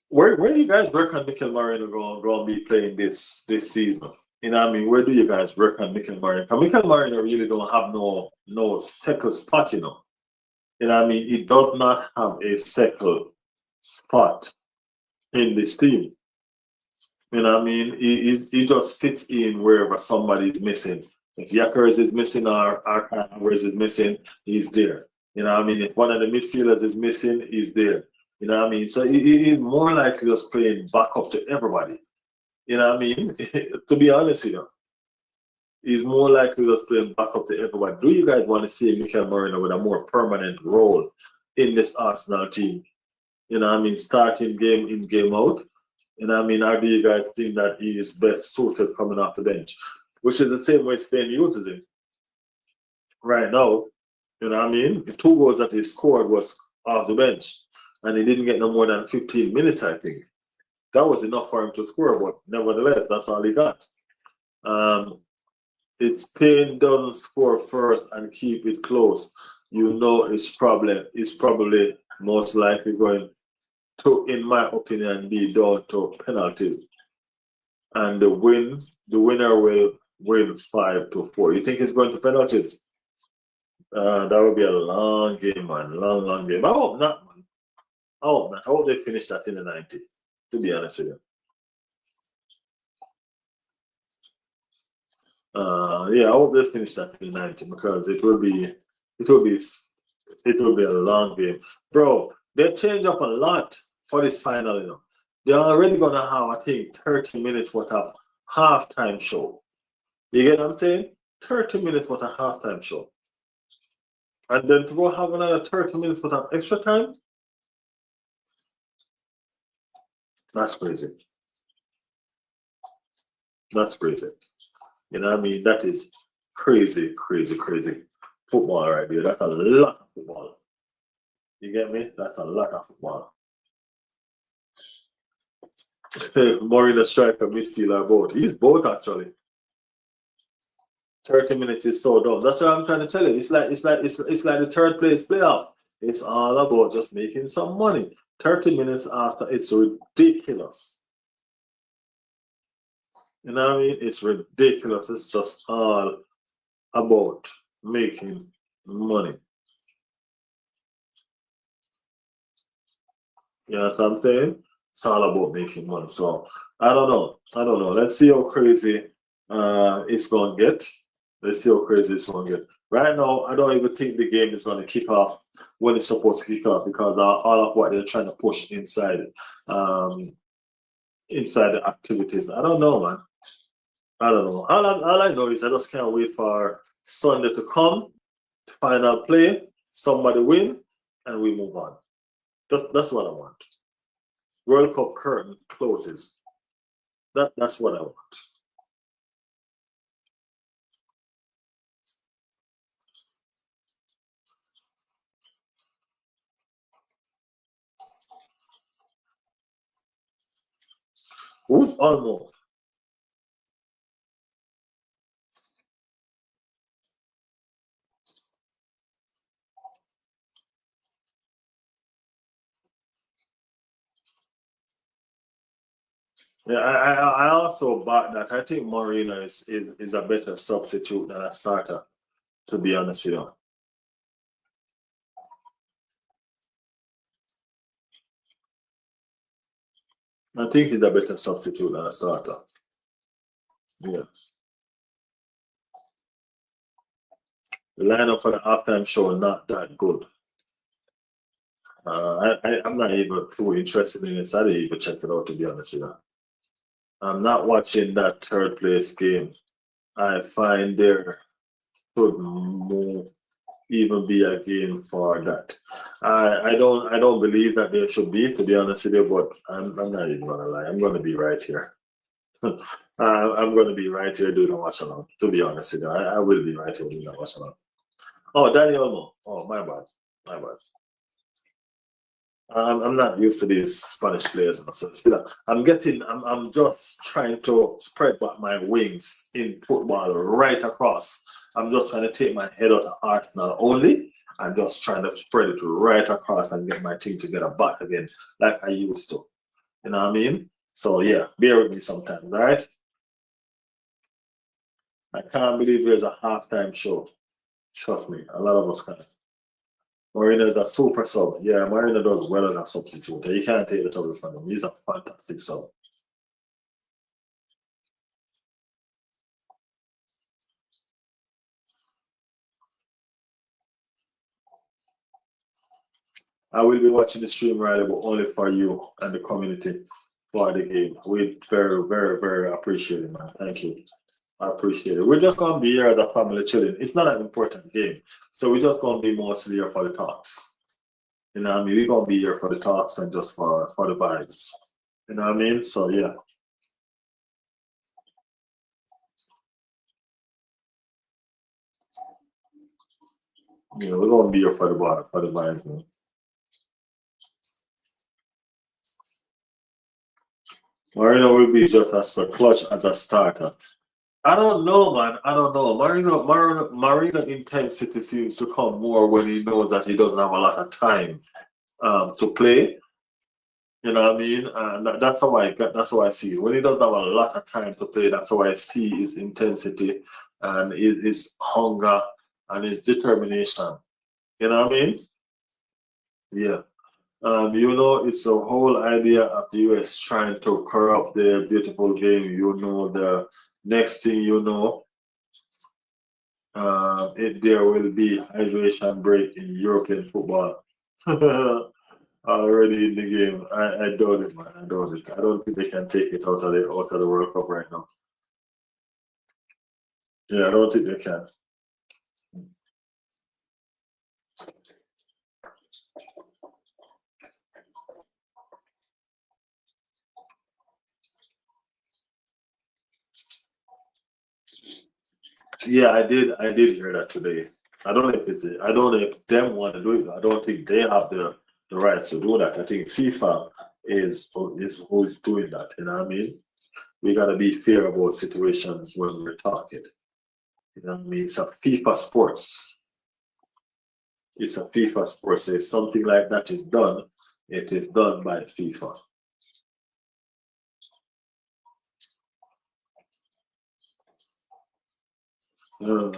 Where do you guys reckon Mikel Marino going to be playing this season? You know what I mean? Where do you guys reckon Mikel Marino? Because Mikel Marino really don't have no second spot, you know. You know what I mean? He does not have a second spot in this team. You know what I mean? He just fits in wherever somebody is missing. If Yakers is missing or Alvarez is missing, he's there. You know what I mean? If one of the midfielders is missing, he's there. You know what I mean? So he's more likely just playing backup to everybody. You know what I mean? To be honest with you, he's more likely just playing backup to everybody. Do you guys want to see Mikel Marino with a more permanent role in this Arsenal team? You know what I mean? Starting game in, game out. You know what I mean? Or do you guys think that he is best suited coming off the bench? Which is the same way Spain uses him right now. You know what I mean? The 2 goals that he scored was off the bench. And he didn't get no more than 15 minutes, I think. That was enough for him to score, but nevertheless, that's all he got. If Spain doesn't score first and keep it close, you know it's probably most likely going to, in my opinion, be down to penalties. And the winner will win 5-4. You think it's going to penalties? That would be a long game, man. Long game. I hope not, man. I hope they finish that in the 90, to be honest with you. Yeah, I hope they finish that in the 90 because it will be It will be a long game. Bro, they change up a lot for this final, you know. They're already gonna have, I think, 30 minutes worth of halftime show. You get what I'm saying? 30 minutes worth of halftime show. And then to go have another 30 minutes worth of extra time, that's crazy. That's crazy. You know what I mean? That is crazy, crazy, crazy football right there. That's a lot of football. You get me? That's a lot of football. More in the striker, midfielder, both. He's both actually. 30 minutes is so dumb. That's what I'm trying to tell you. It's like the third place playoff. It's all about just making some money. 30 minutes after, it's ridiculous. You know what I mean? It's ridiculous. It's just all about making money. You know what I'm saying? It's all about making money. So I don't know. Let's see how crazy it's gonna get. Let's see how crazy it's gonna get. Right now, I don't even think the game is gonna kick off when it's supposed to kick off because all of what they're trying to push inside the activities. I don't know, man. I don't know. All I know is I just can't wait for Sunday to come, final play, somebody win, and we move on. That's what I want. World Cup curtain closes. That's what I want. Who's Olmo? Yeah, I also bought that. I think Moreno is a better substitute than a starter, to be honest with you. I think he's a better substitute than a starter. Yeah. The lineup for the halftime show not that good. I'm not even too interested in this. I didn't even check it out, to be honest with you. I'm not watching that third place game. I find there could more even be a game for that. I don't believe that there should be, to be honest with you, but I'm not even gonna lie. I'm gonna be right here. I'm gonna be right here doing a watch along, to be honest with you. I will be right here doing a watch along. Oh, Daniel Mo. Oh, my bad. My bad. I'm not used to these Spanish players. So I'm just trying to spread back my wings in football right across. I'm just trying to take my head out of Arsenal only. I'm just trying to spread it right across and get my team to get a back again, like I used to. You know what I mean? So yeah, bear with me sometimes, all right? I can't believe there's a halftime show. Trust me, a lot of us can't. Marina is a super sub. Yeah, Marina does well as a substitute. You can't take the trouble from him. He's a fantastic sub. I will be watching the stream, Riley, but only for you and the community for the game. We very, very, very appreciate it, man. Thank you. I appreciate it. We're just gonna be here as a family chilling. It's not an important game, so we're just gonna be mostly here for the talks. You know what I mean? We're gonna be here for the talks and just for the vibes. You know what I mean? So yeah. Yeah, we're gonna be here for the vibes, man. Marino will be just as a clutch as a starter. I don't know, man. I don't know. Marino intensity seems to come more when he knows that he doesn't have a lot of time to play. You know what I mean? And that's how I see it. When he doesn't have a lot of time to play, that's how I see his intensity and his hunger and his determination. You know what I mean? Yeah. It's the whole idea of the US trying to corrupt their beautiful game. The next thing you know, there will be hydration break in European football already in the game. I doubt it, man. I doubt it. I don't think they can take it out of the World Cup right now. Yeah, I don't think they can. Yeah, I did hear that today. I don't know if I don't know if them want to do it. I don't think they have the rights to do that. I think FIFA is who's doing that. You know what I mean? We gotta be fair about situations when we're talking. You know what I mean? It's a FIFA sports. It's a FIFA sport. So if something like that is done, it is done by FIFA. Uh,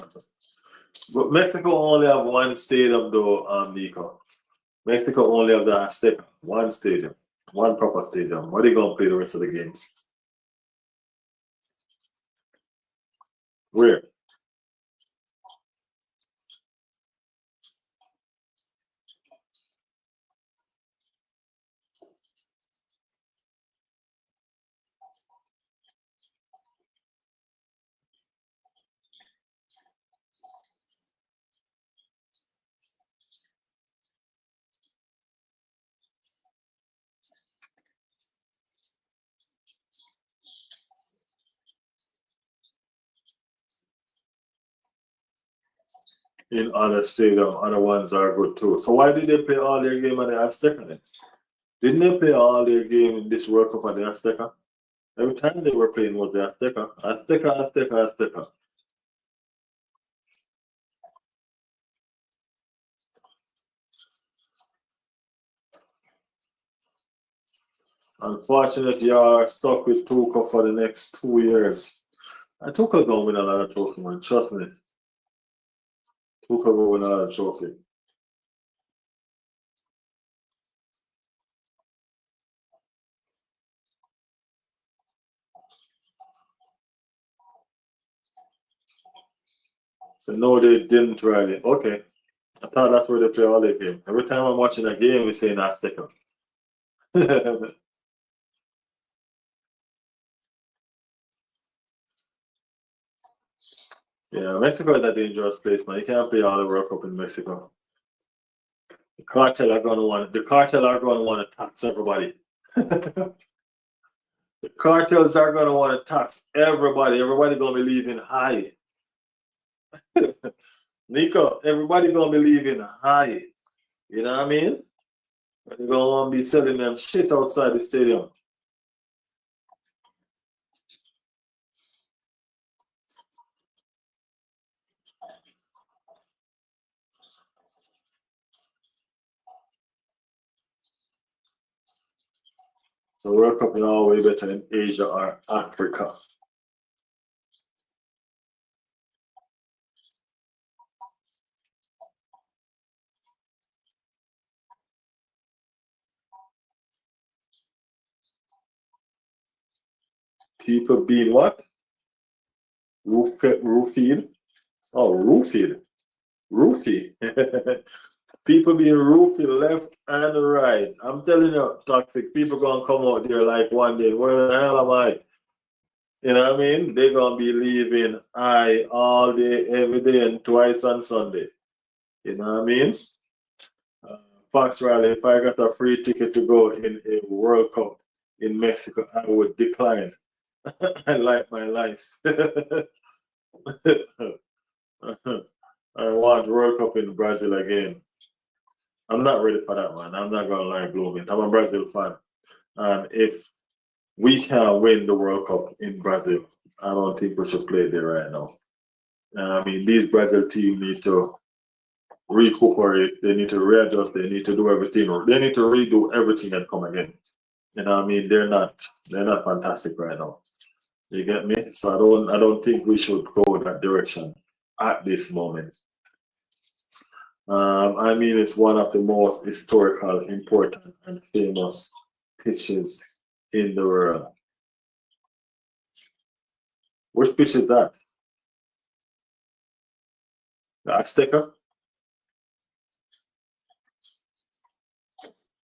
but Mexico only have one stadium though, Nico. Mexico only have the Azteca, one stadium, one proper stadium. What are they gonna play the rest of the games? Where? In other stadium, other ones are good too. So why did they play all their game at the Azteca then? Didn't they play all their game in this World Cup at the Azteca? Every time they were playing was the Azteca, Azteca, Azteca, Azteca. Unfortunately, you are stuck with Tuchel for the next 2 years. And Tuchel gonna win a lot of trophy, man. Trust me. Tuchel gonna win a lot of trophy. So no, they didn't really. Okay. I thought that's where they play all their game. Every time I'm watching a game, we say Azteca. Yeah, Mexico is a dangerous place, man. You can't play all the World Cup in Mexico. The cartel are gonna want to tax everybody. The cartels are gonna want to tax everybody. Everybody gonna be leaving high. Nico, everybody gonna be leaving high. You know what I mean? They're gonna want to be selling them shit outside the stadium. So World Cup is always better in Asia or Africa. People being what? Roofied? Oh, roofied. Roofie. People being roofied left and right. I'm telling you, toxic people gonna come out there like one day. Where the hell am I? You know what I mean? They're gonna be leaving I all day, every day, and twice on Sunday. You know what I mean? Uh, Factually, if I got a free ticket to go in a World Cup in Mexico, I would decline. I like my life. I want World Cup in Brazil again. I'm not ready for that, man. I'm not gonna lie, Blooming. I'm a Brazil fan, and if we can win the World Cup in Brazil, I don't think we should play there right now. I mean, these Brazil team need to recuperate. They need to readjust. They need to do everything. They need to redo everything and come again. You know, what I mean, they're not fantastic right now. You get me? So I don't think we should go that direction at this moment. I mean, it's one of the most historical, important, and famous pitches in the world. Which pitch is that? The Azteca.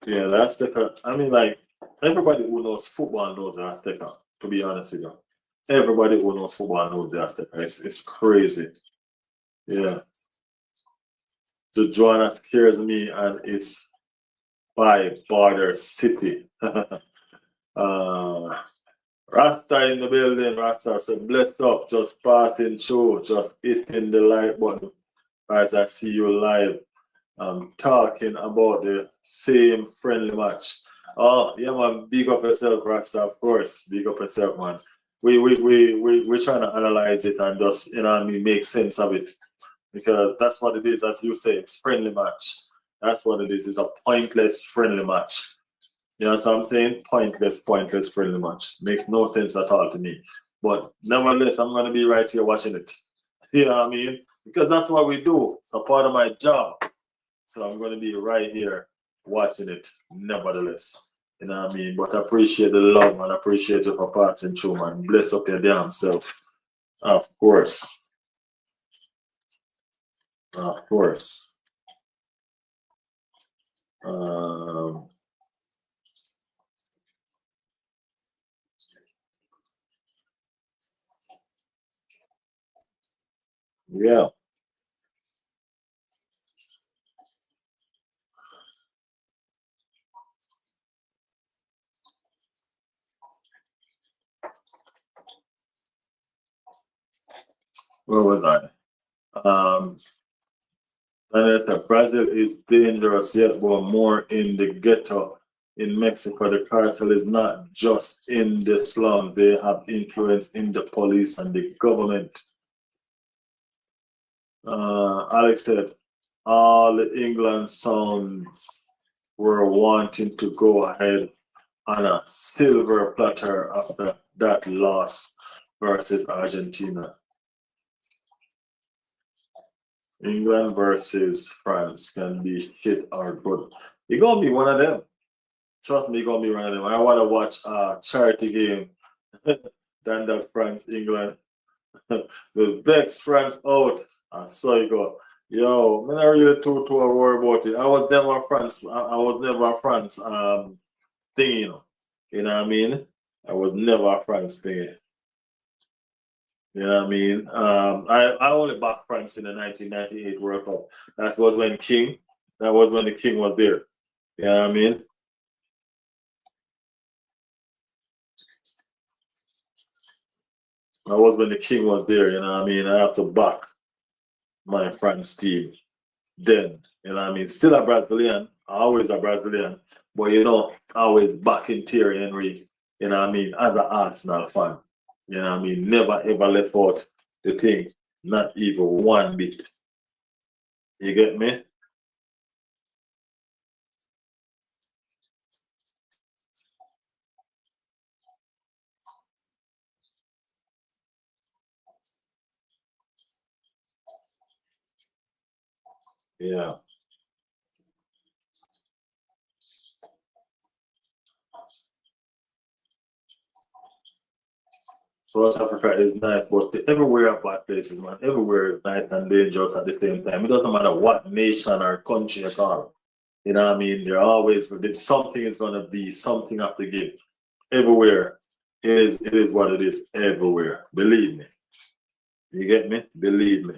Yeah, the Azteca. I mean, like everybody who knows football knows the Azteca. To be honest with you, everybody who knows football knows the Azteca. It's crazy. Yeah, the Joanna scares me, and it's by Border City. uh, Rasta in the building, Rasta said, bless up, just passing through, just hitting the like button as I see you live. Talking about the same friendly match. Oh, yeah, man, big up yourself, Rasta, of course. Big up yourself, man. We're trying to analyze it and just, you know what I mean, make sense of it. Because that's what it is, as you say, friendly match. That's what it is. It's a pointless friendly match. You know what I'm saying? Pointless friendly match. Makes no sense at all to me. But nevertheless, I'm gonna be right here watching it. You know what I mean? Because that's what we do. It's a part of my job. So I'm gonna be right here watching it, nevertheless. You know what I mean? But I appreciate the love and appreciate you for passing through, man. Bless up your damn self. Of course. Of course. Um, yeah. Where was I? Um, and if Brazil is dangerous yet, but more in the ghetto. In Mexico, the cartel is not just in the slums, they have influence in the police and the government. Alex said, all the England sounds were wanting to go ahead on a silver platter after that loss versus Argentina. England versus France can be shit or good. You're gonna be one of them. Trust me, you're gonna be one of them. I wanna watch a charity game than that France England. The Vex France out. I saw you go. Yo, man, I really too worry about it. I was never France. I was never a France thing, you know. You know what I mean? I was never a France thing. You know what I mean? I only backed France in the 1998 World Cup. That was when King. That was when the King was there. You know what I mean? That was when the King was there. You know what I mean? I have to back my France team. Then, you know what I mean? Still a Brazilian, always a Brazilian, but you know, always backing Thierry Henry, you know what I mean, as an Arsenal fan. You know what I mean? Never ever left out the thing, not even one bit. You get me? Yeah. South Africa is nice, but everywhere are bad places, man. Everywhere is nice and dangerous at the same time. It doesn't matter what nation or country you call. You know what I mean? There always something is gonna be something have to give. Everywhere it is what it is everywhere. Believe me. You get me? Believe me.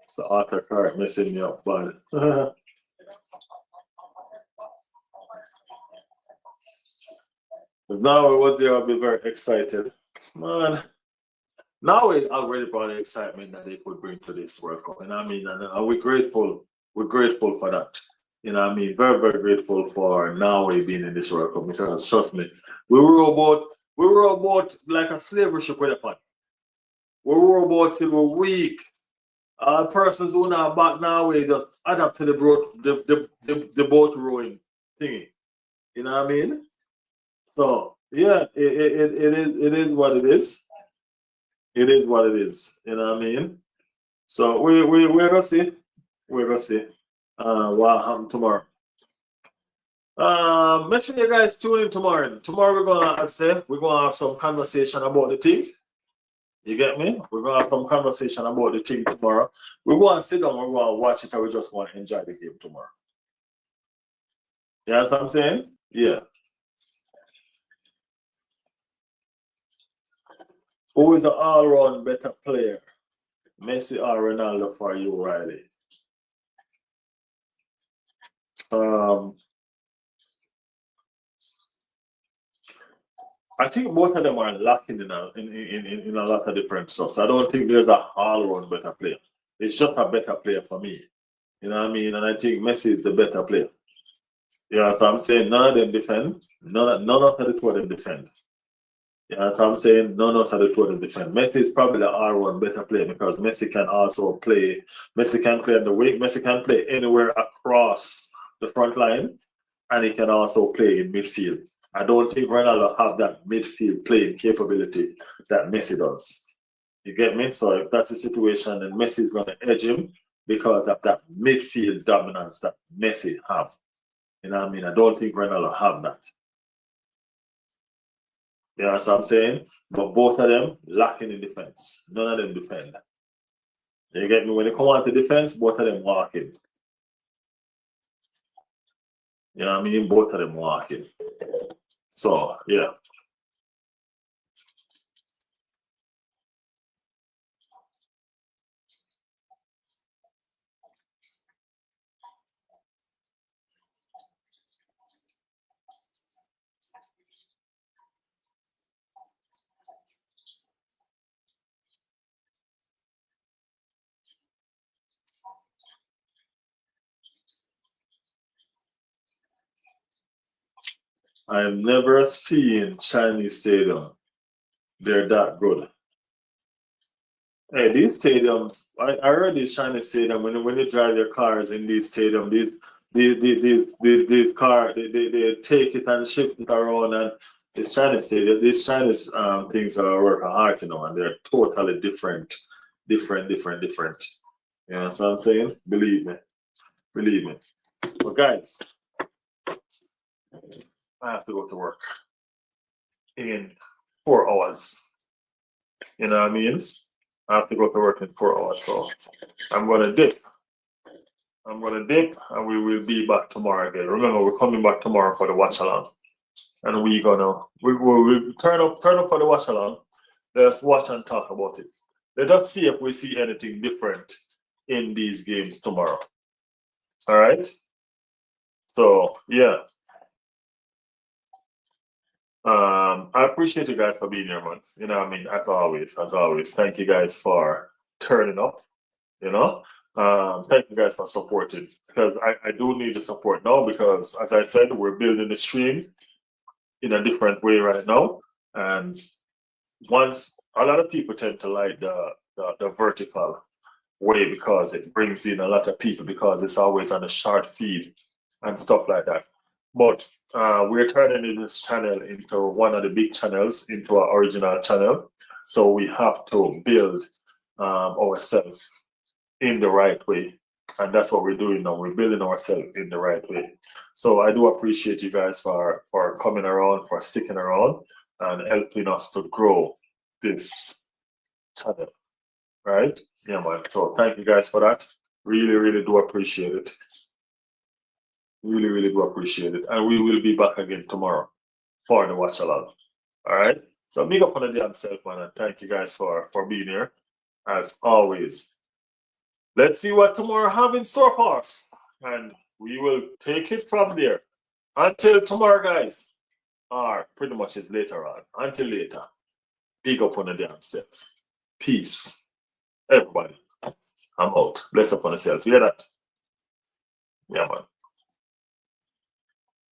So Arthur Clark messing me up, but now I was there, I'll be very excited. Man, now we already brought the excitement that they could bring to this World Cup. And I mean, and we're grateful. We're grateful for that. You know what I mean? Very, very grateful for Norway being in this World Cup because trust me, we were about like a slavery ship with a pan. We were about till we're weak. Persons who now back Norway just adapt to the boat rowing thingy. You know what I mean? So yeah, it is what it is. It is what it is. You know what I mean? So we're gonna see. We're gonna see what happens tomorrow. Make sure you guys tune in tomorrow. Tomorrow we're gonna, as I say, we're gonna have some conversation about the team. You get me? We're gonna have some conversation about the team tomorrow. We're gonna sit down, we're gonna watch it, and we just want to enjoy the game tomorrow. You know what I'm saying? Yeah. Who is the all-round better player? Messi or Ronaldo for you, Riley? I think both of them are lacking in a lot of different stuff. So I don't think there's a all-round better player. It's just a better player for me. You know what I mean? And I think Messi is the better player. Yeah, so I'm saying none of them defend. None of the two of them defend. Yeah, so I'm saying none of the two of them defend. Messi is probably the R1 better player because Messi can also play. Messi can play on the wing. Messi can play anywhere across the front line, and he can also play in midfield. I don't think Ronaldo have that midfield playing capability that Messi does. You get me? So if that's the situation, then Messi is going to edge him because of that midfield dominance that Messi have. You know what I mean? I don't think Ronaldo have that. You know what I'm saying? But both of them lacking in defense. None of them defend. You get me? When they come on to defense, both of them walking. You know what I mean? Both of them walking. So, yeah. I've never seen Chinese stadium. They're that good. Hey, these stadiums, I heard these Chinese stadium when you drive your cars in these stadium, these car they take it and shift it around and these Chinese stadium, these Chinese things are working hard, and they're totally different. You know what I'm saying? Believe me. But guys, I have to go to work in 4 hours. You know what I mean? I have to go to work in 4 hours, so I'm gonna dip. And we will be back tomorrow again. Remember, we're coming back tomorrow for the watch along, and we'll turn up for the watch along. Let's watch and talk about it. Let us see if we see anything different in these games tomorrow. All right. So yeah. I appreciate you guys for being here, man. You know what I mean? As always, thank you guys for turning up, you know. Thank you guys for supporting because I do need the support now because as I said, we're building the stream in a different way right now. And once a lot of people tend to like the vertical way because it brings in a lot of people because it's always on a short feed and stuff like that. But we're turning this channel into one of the big channels, into our original channel. So we have to build ourselves in the right way. And that's what we're doing now. We're building ourselves in the right way. So I do appreciate you guys for coming around, for sticking around and helping us to grow this channel. Right? Yeah, man. So thank you guys for that. Really do appreciate it. Really do appreciate it. And we will be back again tomorrow for the watch along. All right. So big up on the damn self, man, and thank you guys for being here. As always. Let's see what tomorrow have in store for us. And we will take it from there. Until tomorrow, guys. Or pretty much is later on. Until later. Big up on the damn self. Peace. Everybody. I'm out. Bless up on yourself. You hear that? Yeah, man.